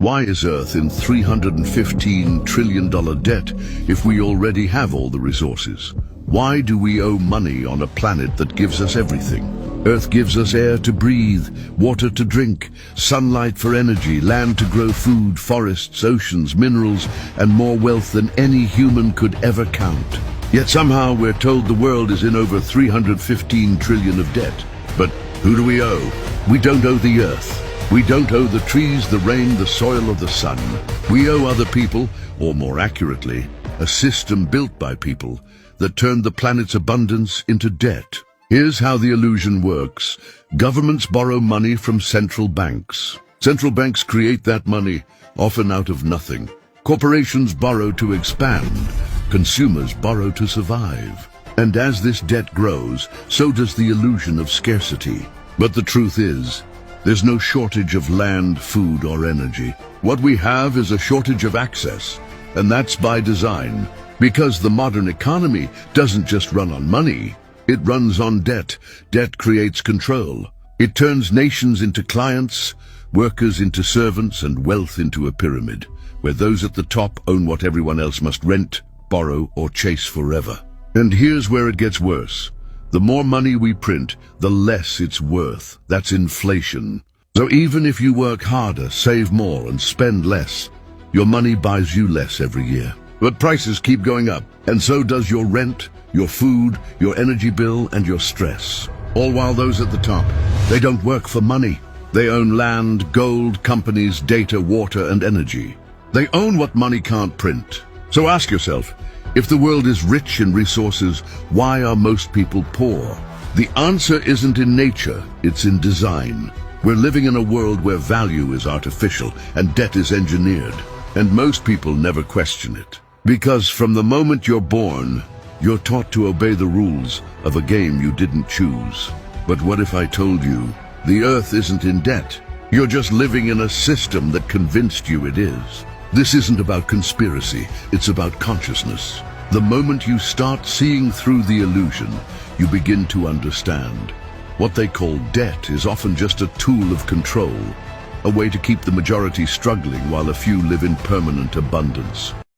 Why is Earth in $315 trillion debt if we already have all the resources? Why do we owe money on a planet that gives us everything? Earth gives us air to breathe, water to drink, sunlight for energy, land to grow food, forests, oceans, minerals, and more wealth than any human could ever count. Yet somehow we're told the world is in over 315 trillion of debt. But who do we owe? We don't owe the Earth. We don't owe the trees, the rain, the soil, or the sun. We owe other people, or more accurately, a system built by people that turned the planet's abundance into debt. Here's how the illusion works. Governments borrow money from central banks. Central banks create that money, often out of nothing. Corporations borrow to expand. Consumers borrow to survive. And as this debt grows, so does the illusion of scarcity. But the truth is, there's no shortage of land, food, or energy. What we have is a shortage of access, and that's by design. Because the modern economy doesn't just run on money, it runs on debt. Debt creates control. It turns nations into clients, workers into servants, and wealth into a pyramid, where those at the top own what everyone else must rent, borrow, or chase forever. And here's where it gets worse. The more money we print, the less it's worth. That's inflation. So even if you work harder, save more, and spend less, your money buys you less every year. But prices keep going up, and so does your rent, your food, your energy bill, and your stress. All while those at the top, they don't work for money. They own land, gold, companies, data, water, and energy. They own what money can't print. So ask yourself, if the world is rich in resources, why are most people poor? The answer isn't in nature, it's in design. We're living in a world where value is artificial and debt is engineered. And most people never question it. Because from the moment you're born, you're taught to obey the rules of a game you didn't choose. But what if I told you, the Earth isn't in debt? You're just living in a system that convinced you it is. This isn't about conspiracy, it's about consciousness. The moment you start seeing through the illusion, you begin to understand. What they call debt is often just a tool of control, a way to keep the majority struggling while a few live in permanent abundance.